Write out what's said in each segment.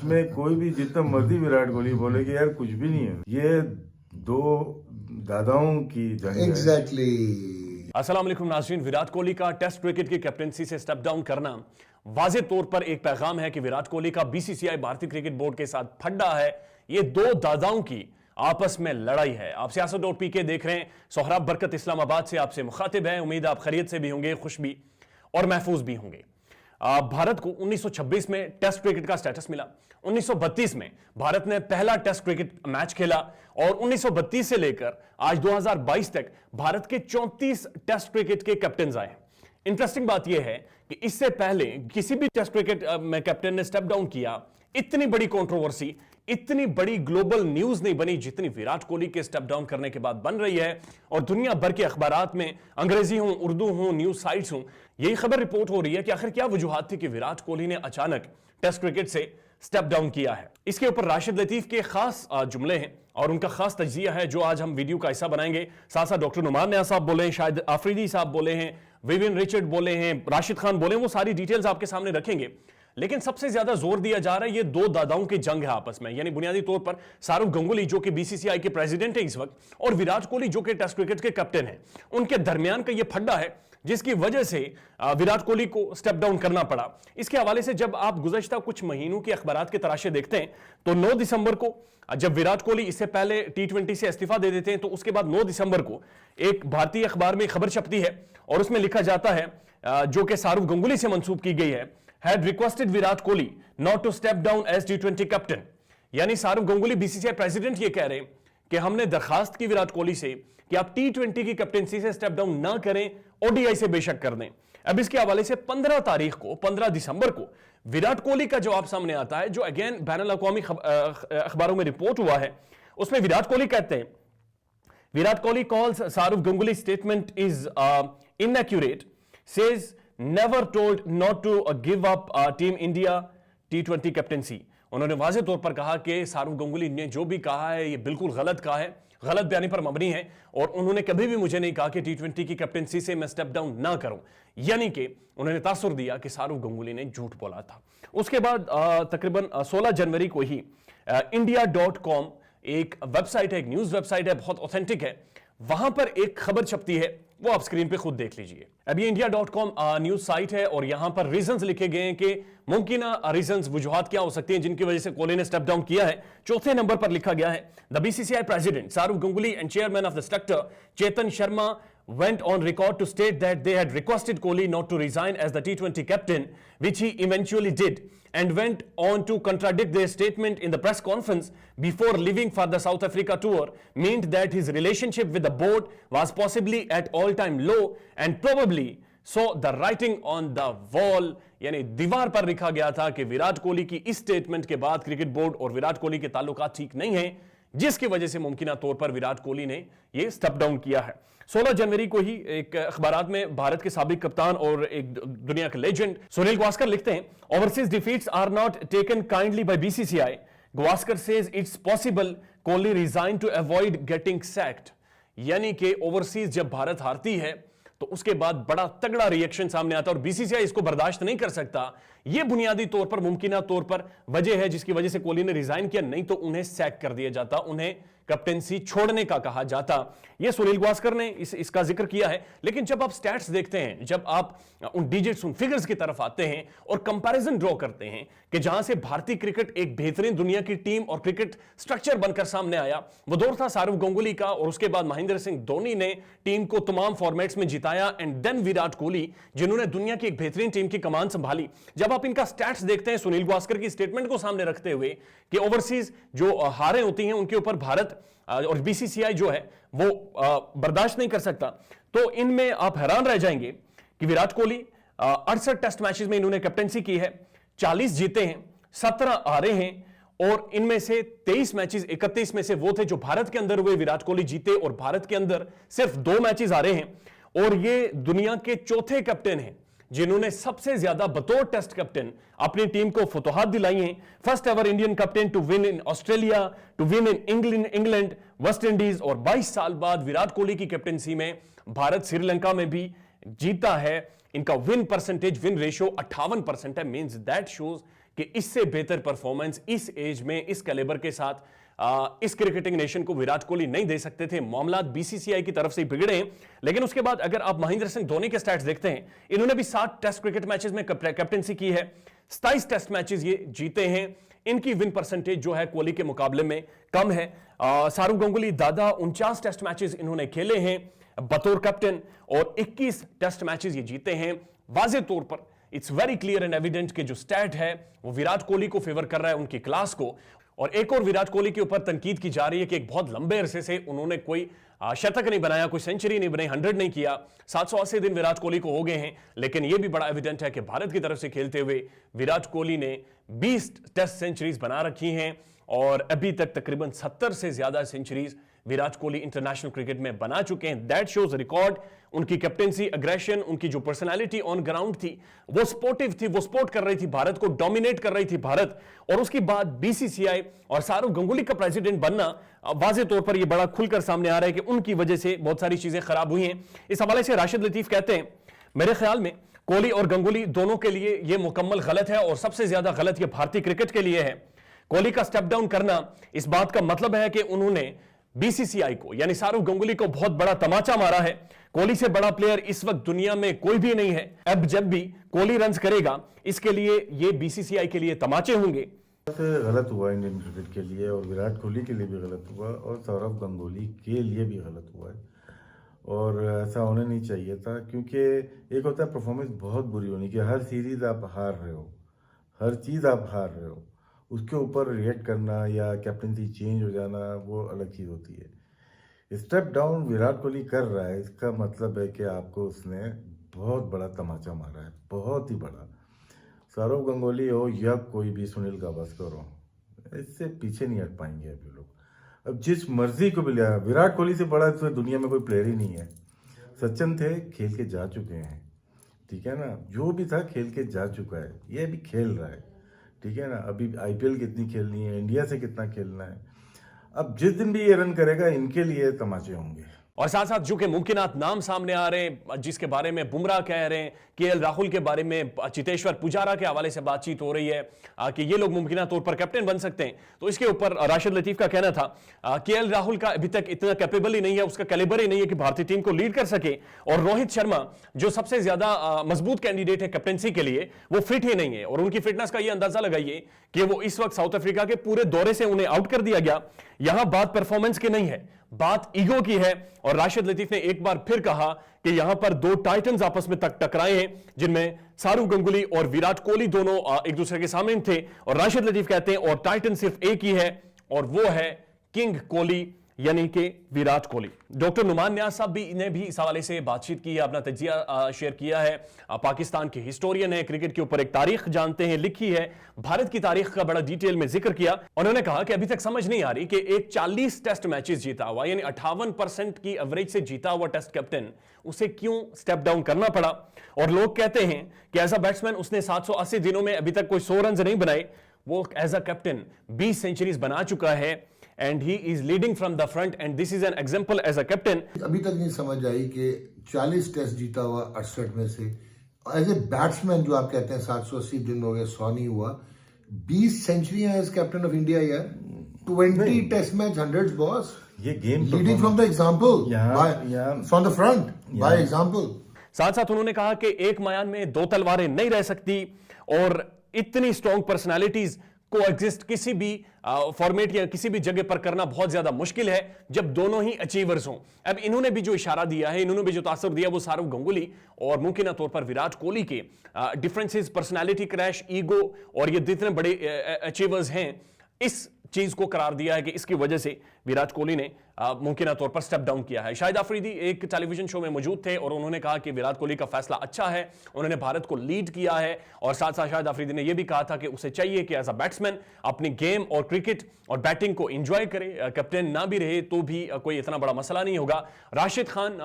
इसमें कोई भी जितना मर्जी विराट कोहली बोले कि यार कुछ भी नहीं है, ये दो दादाओं की जंग है। एग्जैक्टली। अस्सलाम वालेकुम नाज़रीन, विराट कोहली का टेस्ट क्रिकेट की कैप्टनसी से स्टेप डाउन करना वाज़े तौर पर एक पैगाम है कि विराट कोहली का बीसीसीआई भारतीय क्रिकेट बोर्ड के साथ फड्डा है। ये दो दादाओं की आपस में लड़ाई है। आप सियासत.pk देख रहे हैं। सोहराब बरकत इस्लामाबाद से आपसे मुखातिब है। उम्मीद आप खैरियत से भी होंगे, खुश भी और महफूज भी होंगे। भारत को 1926 में टेस्ट क्रिकेट का स्टेटस मिला। 1932 में भारत ने पहला टेस्ट क्रिकेट मैच खेला और 1932 से लेकर आज 2022 तक भारत के 34 टेस्ट क्रिकेट के कैप्टन आए। इंटरेस्टिंग बात यह है कि इससे पहले किसी भी टेस्ट क्रिकेट में कैप्टन ने स्टेप डाउन किया, इतनी बड़ी कंट्रोवर्सी, इतनी बड़ी ग्लोबल न्यूज नहीं बनी जितनी विराट कोहली के स्टेप डाउन करने के बाद बन रही है। और दुनिया भर के अखबारात में, अंग्रेजी हो, उर्दू हो, न्यूज साइट्स हो, यही खबर रिपोर्ट हो रही है कि आखिर क्या वजूहात थी कि विराट कोहली ने अचानक टेस्ट क्रिकेट से स्टेप डाउन किया है। इसके ऊपर राशिद लतीफ के खास जुमले हैं और उनका खास तज्जिया है जो आज हम वीडियो का हिस्सा बनाएंगे। साथ साथ डॉक्टर नुमान नया साहब बोले हैं, शाहिद आफरीदी साहब बोले हैं, विवियन रिचर्ड बोले हैं, राशिद खान बोले हैं, वो सारी डिटेल्स आपके सामने रखेंगे। लेकिन सबसे ज्यादा जोर दिया जा रहा है ये दो दादाओं की जंग है आपस में, यानी बुनियादी तौर पर सौरव गंगुली जो कि बीसीसीआई के प्रेसिडेंट है इस वक्त, और विराट कोहली जो कि टेस्ट क्रिकेट के कैप्टन है, उनके दरमियान का ये फड्डा है जिसकी वजह से विराट कोहली को स्टेप डाउन करना पड़ा। इसके हवाले से जब आप गुज़श्ता कुछ महीनों के अखबारात के तराशे देखते हैं तो 9 दिसंबर को जब विराट कोहली इससे पहले T20 से इस्तीफा दे देते हैं तो उसके बाद 9 दिसंबर को एक भारतीय अखबार में खबर छपती है और उसमें लिखा जाता है जो कि सौरव गंगुली से मंसूब की गई है, had requested Virat Kohli not to step down as T20 captain. यानी सौरव गंगुली बीसीसीआई प्रेसिडेंट ये कह रहे हैं कि हमने दरखास्त की विराट कोहली से कि आप T20 की कैप्टनसी से स्टेप डाउन ना करें, ओडीआई से बेशक कर दें। अब इसके हवाले से 15 दिसंबर को विराट कोहली का जवाब सामने आता है जो अगेन बैनुल अक़वामी अखबारों में रिपोर्ट हुआ है। उसमें विराट कोहली कहते हैं, Virat Kohli calls Sourav Ganguly statement is inaccurate, says never told not to give up team India T20 captaincy. उन्होंने वाज़े तौर पर कहा कि सौरव गंगुली ने जो भी कहा है ये बिल्कुल गलत कहा है, गलत बयानी पर मबनी है और उन्होंने कभी भी मुझे नहीं कहा कि T20 की कैप्टनसी से मैं स्टेप डाउन ना करूं। यानी कि उन्होंने तासुर दिया कि सौरव गंगुली ने झूठ बोला था। उसके बाद तकरीबन 16 जनवरी को ही India.com एक वेबसाइट है, एक न्यूज वेबसाइट है, बहुत ऑथेंटिक है, वहां पर एक खबर छपती है, वो आप स्क्रीन पे खुद देख लीजिए। अभी India.com न्यूज साइट है और यहां पर रीजंस लिखे गए हैं कि मुमकिन रीजंस, वजूहात क्या हो सकती हैं जिनकी वजह से कोहली ने स्टेप डाउन किया है। चौथे नंबर पर लिखा गया है, the BCCI president Sourav Ganguly and chairman of the selector Chetan Sharma went on record to state that they had requested Kohli not to resign as the T20 captain, which he eventually did, and went on to contradict their statement in the press conference before leaving for the South Africa tour, meant that his relationship with the board was possibly at all-time low and probably saw the writing on the wall। यानी दीवार पर लिखा गया था कि विराट कोहली की इस statement के बाद क्रिकेट बोर्ड और विराट कोहली के ताल्लुकात ठीक नहीं है, जिसकी वजह से मुमकिन तौर पर विराट कोहली ने यह स्टेप डाउन किया है। 16 जनवरी को ही एक अखबारात में भारत के साबिक कप्तान और एक दुनिया के लेजेंड सुनील गावस्कर लिखते हैं, overseas defeats are not taken kindly by BCCI, Gavaskar says it's possible Kohli resign to avoid getting sacked. यानी कि ओवरसीज जब भारत हारती है तो उसके बाद बड़ा तगड़ा रिएक्शन सामने आता है और बीसीसीआई इसको बर्दाश्त नहीं कर सकता। यह बुनियादी तौर पर मुमकिन तौर पर वजह है जिसकी वजह से कोहली ने रिजाइन किया, नहीं तो उन्हें सैक कर दिया जाता, उन्हें कैप्टेंसी छोड़ने का कहा जाता। यह सुनील गावस्कर ने इसका जिक्र किया है। लेकिन जब आप स्टैट्स देखते हैं, जब आप उन डिजिट्स, उन फिगर्स की तरफ आते हैं और कंपैरिजन ड्रॉ करते हैं कि जहां से भारतीय क्रिकेट एक बेहतरीन दुनिया की टीम और क्रिकेट स्ट्रक्चर बनकर सामने आया, वो दौर था सौरव गंगुली का और उसके बाद महेंद्र सिंह धोनी ने टीम को तमाम फॉर्मेट्स में जिताया, एंड देन विराट कोहली जिन्होंने दुनिया की एक बेहतरीन टीम की कमान संभाली। जब आप इनका स्टैट्स देखते हैं सुनील गावस्कर की स्टेटमेंट को सामने रखते हुए कि ओवरसीज जो हारें होती हैं उनके ऊपर भारत और बीसीसीआई जो है वो बर्दाश्त नहीं कर सकता, तो इनमें आप हैरान रह जाएंगे कि विराट कोहली 68 टेस्ट मैचेस में इन्होंने कैप्टनसी की है, 40 जीते हैं, 17 हारे हैं और इनमें से 23 मैचेस, 31 में से वो थे जो भारत के अंदर हुए, विराट कोहली जीते और भारत के अंदर सिर्फ 2 मैचेस हारे हैं। और ये दुनिया के चौथे कैप्टन हैं जिन्होंने सबसे ज्यादा बतौर टेस्ट कैप्टन अपनी टीम को फतोहात दिलाई हैं। First ever Indian captain to win in Australia, to win in England, West Indies, और 22 साल बाद विराट कोहली की कैप्टनसी में भारत श्रीलंका में भी जीता है। इनका विन परसेंटेज, विन रेशियो 58% है। मींस दैट शोज कि इससे बेहतर परफॉर्मेंस इस एज में इस कैलिबर के साथ इस क्रिकेटिंग नेशन को विराट कोहली नहीं दे सकते थे। मामलात बीसीसीआई की तरफ से बिगड़े हैं। लेकिन उसके बाद अगर आप महेंद्र सिंह धोनी के स्टैट्स देखते हैं, इन्होंने भी 7 टेस्ट क्रिकेट मैचेस में कैप्टनसी की है, 27 टेस्ट मैचेस ये जीते हैं। इनकी विन परसेंटेज जो है कोहली के मुकाबले में कम है। सौरव गंगुली दादा 49 टेस्ट मैचेस इन्होंने खेले हैं बतौर कैप्टन और 21 टेस्ट मैचेस ये जीते हैं। वाज़े तौर पर it's very clear and evident कि जो स्टैट है वो विराट कोहली को फेवर कर रहा है, उनकी क्लास को। और एक और विराट कोहली के ऊपर तनकीद की जा रही है कि एक बहुत लंबे अरसे से उन्होंने कोई शतक नहीं बनाया, कोई सेंचुरी नहीं बनाई, 100 नहीं किया। 780 दिन विराट कोहली को हो गए हैं। लेकिन यह भी बड़ा एविडेंट है कि भारत की तरफ से खेलते हुए विराट कोहली ने 20 टेस्ट सेंचुरीज बना रखी हैं और अभी तक तकरीबन 70 से ज्यादा centuries Virat Kohli international cricket में बना चुके हैं। That shows record. उनकी कैप्टेंसी, अग्रेशन, उनकी जो पर्सनालिटी ऑन ग्राउंड थी वो स्पोर्टिव थी, वो स्पोर्ट कर रही थी भारत को, डोमिनेट कर रही थी भारत। और उसके बाद बीसीसीआई और सौरव गंगुली का प्रेसिडेंट बनना वाज़े तौर पर यह बड़ा खुलकर सामने आ रहा है कि उनकी वजह से बहुत सारी चीजें खराब हुई हैं। इस हवाले से राशिद लतीफ कहते हैं, मेरे ख्याल में कोहली और गंगुली दोनों के लिए यह मुकम्मल गलत है और सबसे ज्यादा गलत यह भारतीय क्रिकेट के लिए है। कोहली का स्टेप डाउन करना इस बात का मतलब है कि उन्होंने बीसीसीआई को यानी सौरव गंगुली को बहुत बड़ा तमाचा मारा है। कोहली से बड़ा प्लेयर इस वक्त दुनिया में कोई भी नहीं है। अब जब भी कोहली रन्स करेगा इसके लिए ये बीसीसीआई के लिए तमाचे होंगे। गलत हुआ इंडियन क्रिकेट के लिए और विराट कोहली के लिए भी गलत हुआ और सौरव गंगुली के लिए भी गलत हुआ है और ऐसा होना नहीं चाहिए था। क्योंकि एक होता है परफॉर्मेंस बहुत बुरी होनी कि हर सीरीज आप हार रहे हो, हर चीज़ आप हार रहे हो, उसके ऊपर रिएक्ट करना या कैप्टनसी चेंज हो जाना वो अलग चीज़ होती है। स्टेप डाउन विराट कोहली कर रहा है, इसका मतलब है कि आपको उसने बहुत बड़ा तमाचा मारा है, बहुत ही बड़ा। सौरव गंगुली हो या कोई भी, सुनील गावस्कर हो, इससे पीछे नहीं हट पाएंगे अभी लोग। अब जिस मर्जी को भी लिया, विराट कोहली से बड़ा तो दुनिया में कोई प्लेयर ही नहीं है। सचिन थे, खेल के जा चुके हैं, ठीक है ना, जो भी था खेल के जा चुका है, ये भी खेल रहा है, ठीक है ना। अभी आईपीएल कितनी खेलनी है, इंडिया से कितना खेलना है। अब जिस दिन भी ये रन करेगा इनके लिए तमाचे होंगे। और साथ साथ जो कि मुमकिनात नाम सामने आ रहे हैं, जिसके बारे में बुमराह कह रहे हैं, केएल राहुल के बारे में चेतेश्वर पुजारा के हवाले से बातचीत हो रही है कि ये लोग मुमकिना तौर पर कैप्टन बन सकते हैं। तो इसके ऊपर राशिद लतीफ का कहना था केएल राहुल का अभी तक इतना कैपेबल ही नहीं है, उसका कैलिबर ही नहीं है कि भारतीय टीम को लीड कर सके। और रोहित शर्मा जो सबसे ज्यादा मजबूत कैंडिडेट है कैप्टनसी के लिए, वो फिट ही नहीं है। और उनकी फिटनेस का ये अंदाजा लगाइए कि वो इस वक्त साउथ अफ्रीका के पूरे दौरे से उन्हें आउट कर दिया गया। यहां बात परफॉर्मेंस की नहीं है, बात ईगो की है। और राशिद लतीफ ने एक बार फिर कहा कि यहां पर 2 टाइटन्स आपस में टकराए हैं, जिनमें सौरव गंगुली और विराट कोहली दोनों एक दूसरे के सामने थे। और राशिद लतीफ कहते हैं और टाइटन सिर्फ एक ही है और वो है किंग कोहली, यानी कि विराट कोहली। डॉक्टर नुमान नियाज साहब ने भी इस हवाले से बातचीत की है, अपना तजिया शेयर किया है। पाकिस्तान के हिस्टोरियन है, क्रिकेट के ऊपर एक तारीख जानते हैं, लिखी है, भारत की तारीख का बड़ा डिटेल में जिक्र किया। उन्होंने कहा कि अभी तक समझ नहीं आ रही कि एक 40 टेस्ट मैचेस जीता हुआ यानी 58% की एवरेज से जीता हुआ टेस्ट कैप्टन उसे क्यों स्टेप डाउन करना पड़ा। और लोग कहते हैं कि एज अ बैट्समैन उसने 780 दिनों में अभी तक कोई 100 रन नहीं बनाए, वो एज अ कैप्टन 20 सेंचुरीज बना चुका है and he is leading from the front and this is an example as a captain। अभी तक नहीं समझ आई कि 40 टेस्ट जीता हुआ 68 में से एज ए बैट्समैन जो आप कहते हैं 780 दिन हो गए 100 नहीं हुआ, 20 सेंचुरियां एज कैप्टन ऑफ इंडिया यार, 20 टेस्ट मैच 100 बॉस। ये game leading from the example, from the front by example. साथ साथ उन्होंने कहा कि एक मयान में 2 तलवारें नहीं रह सकती और इतनी स्ट्रॉन्ग पर्सनालिटीज को एग्जिस्ट किसी भी फॉर्मेट या किसी भी जगह पर करना बहुत ज्यादा मुश्किल है जब दोनों ही अचीवर्स हों। अब इन्होंने भी जो इशारा दिया है, इन्होंने भी जो तासर दिया, वो सौरव गंगुली और मुमकिन तौर पर विराट कोहली के डिफरेंसेस, पर्सनालिटी क्रैश, ईगो और ये जितने बड़े अचीवर्स हैं, इस चीज को करार दिया है कि इसकी वजह से विराट कोहली ने मुमकिन तौर पर स्टेप डाउन किया है। शाहिद अफरीदी एक टेलीविजन शो में मौजूद थे और उन्होंने कहा कि विराट कोहली का फैसला अच्छा है, उन्होंने भारत को लीड किया है। और साथ साथ शाहिद अफरीदी ने यह भी कहा था कि उसे चाहिए कि एज अ बैट्समैन अपनी गेम और क्रिकेट और बैटिंग को एंजॉय करे, कैप्टन ना भी रहे तो भी कोई इतना बड़ा मसला नहीं होगा। Rashid Khan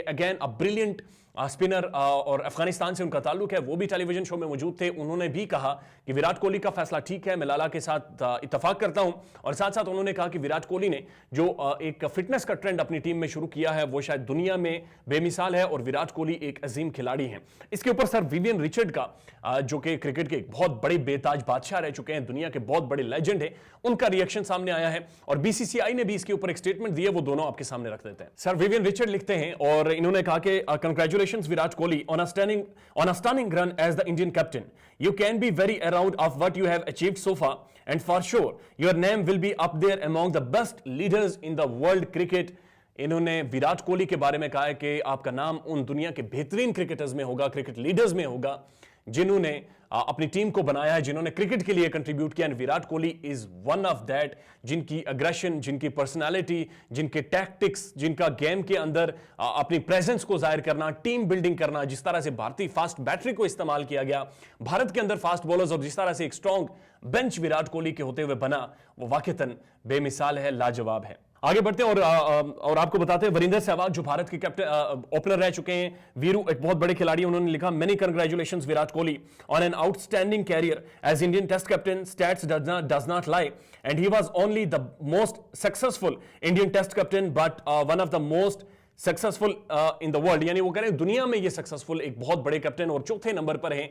again a brilliant spinner और अफगानिस्तान से उनका ताल्लुक है, वो भी टेलीविजन शो में मौजूद थे। उन्होंने भी कहा कि विराट कोहली का फैसला ठीक है, मैं लाला के साथ इत्तेफाक करता हूं। और साथ साथ उन्होंने कहा कि विराट कोहली ने जो एक फिटनेस का ट्रेंड अपनी टीम में शुरू किया है वो शायद दुनिया में बेमिसाल है और विराट कोहली एक अजीम खिलाड़ी हैं। इसके ऊपर सर विवियन रिचर्ड का जो कि क्रिकेट के एक बहुत बड़े बेताज बादशाह रह चुके हैं, दुनिया के बहुत बड़े लेजेंड है, उनका रिएक्शन सामने आया है और बीसीसीआई ने भी इसके ऊपर एक स्टेटमेंट दिया, वो दोनों आपके सामने रख देते हैं। सर विवियन रिचर्ड लिखते हैं और इन्होंने कहा कि congratulations Virat Kohli on a stunning run as the Indian captain. You can be very around of what you have achieved so far, and for sure your name will be up there among the best leaders in the world cricket. इन्होंने विराट कोहली के बारे में कहा है कि आपका नाम उन दुनिया के बेहतरीन क्रिकेटर्स में होगा, क्रिकेट लीडर्स में होगा, जिन्होंने अपनी टीम को बनाया है, जिन्होंने क्रिकेट के लिए कंट्रीब्यूट किया। And Virat Kohli is one of that, जिनकी अग्रेशन, जिनकी पर्सनालिटी, जिनके टैक्टिक्स, जिनका गेम के अंदर अपनी प्रेजेंस को जाहिर करना, टीम बिल्डिंग करना, जिस तरह से भारतीय फास्ट बैटरी को इस्तेमाल किया गया भारत के अंदर फास्ट बॉलर्स, और जिस तरह से एक स्ट्रॉन्ग बेंच विराट कोहली के होते हुए बना, वो वाकईतन बेमिसाल है, लाजवाब है। आगे बढ़ते हैं और आपको बताते हैं वीरेंद्र सहवाग जो भारत के कैप्टन ओपनर रह चुके हैं, वीरू एक बहुत बड़े खिलाड़ी, उन्होंने लिखा many congratulations Virat Kohli on an outstanding career as Indian test captain, stats does not lie and he was only the most successful Indian test captain but one of the most successful in the world. यानी वो कह रहे हैं दुनिया में ये successful एक बहुत बड़े कैप्टन और चौथे नंबर पर हैं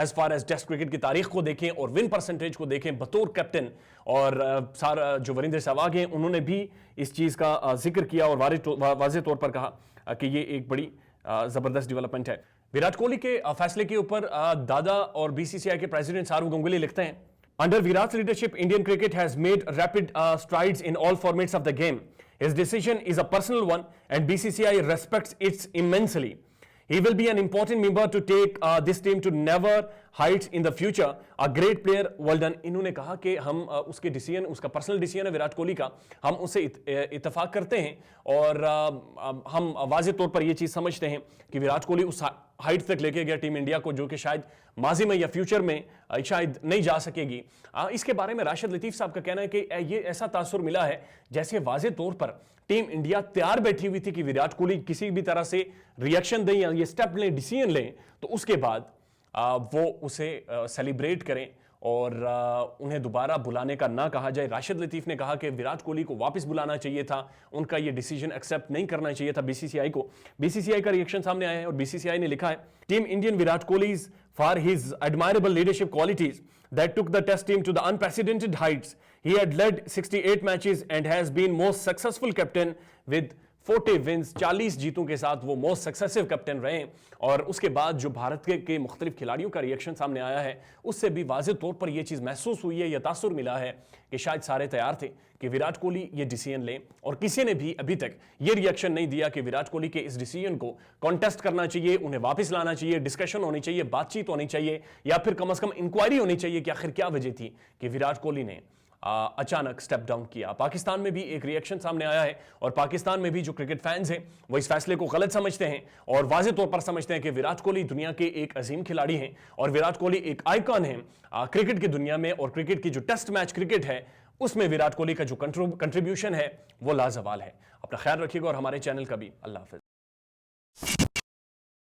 as far as test cricket की तारीख को देखें और विन परसेंटेज को देखें बतौर कैप्टन। और सारा जो वीरेंद्र सहवाग हैं उन्होंने भी इस चीज़ का जिक्र किया और वाज़ेह तौर पर कहा कि ये एक बड़ी ज़बरदस्त डेवलपमेंट है। विराट कोहली के फैसले के ऊपर दादा और बीसीसीआई के प्रेसिडेंट सौरव गंगुली लिखते हैं, under Virat leadership Indian cricket has made rapid strides in all formats of the game. His decision is a personal one and BCCI respects it immensely. He will be an important member to take this team to never heights in the future. A great player, well done. इन्होंने कहा कि हम उसके decision, उसका personal decision है विराट कोहली का, हम उससे इत्तेफाक करते हैं और हम वाज़ेह तौर पर ये चीज़ समझते हैं कि विराट कोहली उस हाइट तक लेके गया टीम इंडिया को जो कि शायद माजी में या फ्यूचर में शायद नहीं जा सकेगी। इसके बारे में राशिद लतीफ़ साहब का कहना है कि ये ऐसा तासुर मिला है जैसे वाज़ेह तौर पर टीम इंडिया तैयार बैठी हुई थी कि विराट कोहली किसी भी तरह से रिएक्शन दें या ये स्टेप लें, डिसीजन लें, तो उसके बाद वो उसे सेलिब्रेट करें और उन्हें दोबारा बुलाने का ना कहा जाए। राशिद लतीफ़ ने कहा कि विराट कोहली को वापस बुलाना चाहिए था, उनका ये डिसीजन एक्सेप्ट नहीं करना चाहिए था बीसीसीआई को। बीसीसीआई का रिएक्शन सामने आया है और बीसीसीआई ने लिखा है, team Indian Virat Kohli's for his admirable leadership qualities that took the test team to the unprecedented heights. He had led 68 matches and has been most successful captain with 40 wins. 40 जीतों के साथ वो मोस्ट सक्सेसिव कैप्टन रहे। और उसके बाद जो भारत के मुख्तलिफ खिलाड़ियों का रिएक्शन सामने आया है उससे भी वाज़ेह तौर पर यह चीज़ महसूस हुई है, यह तासुर मिला है कि शायद सारे तैयार थे कि विराट कोहली ये डिसीजन लें और किसी ने भी अभी तक ये रिएक्शन नहीं दिया कि विराट कोहली के इस डिसीजन को कॉन्टेस्ट करना चाहिए, उन्हें वापस लाना चाहिए, डिस्कशन होनी चाहिए, बातचीत होनी चाहिए या फिर कम से कम इंक्वायरी होनी चाहिए कि आखिर क्या वजह थी कि विराट कोहली ने अचानक स्टेप डाउन किया। पाकिस्तान में भी एक रिएक्शन सामने आया है और पाकिस्तान में भी जो क्रिकेट फैंस हैं वो इस फैसले को गलत समझते हैं और वाज़ेह तौर पर समझते हैं कि विराट कोहली दुनिया के एक अजीम खिलाड़ी हैं और विराट कोहली एक आइकॉन है क्रिकेट की दुनिया में और क्रिकेट की जो टेस्ट मैच क्रिकेट है उसमें विराट कोहली का जो कंट्रीब्यूशन है वो लाजवाल है। अपना ख्याल रखिएगा और हमारे चैनल का भी। अल्लाह हाफ़िज़।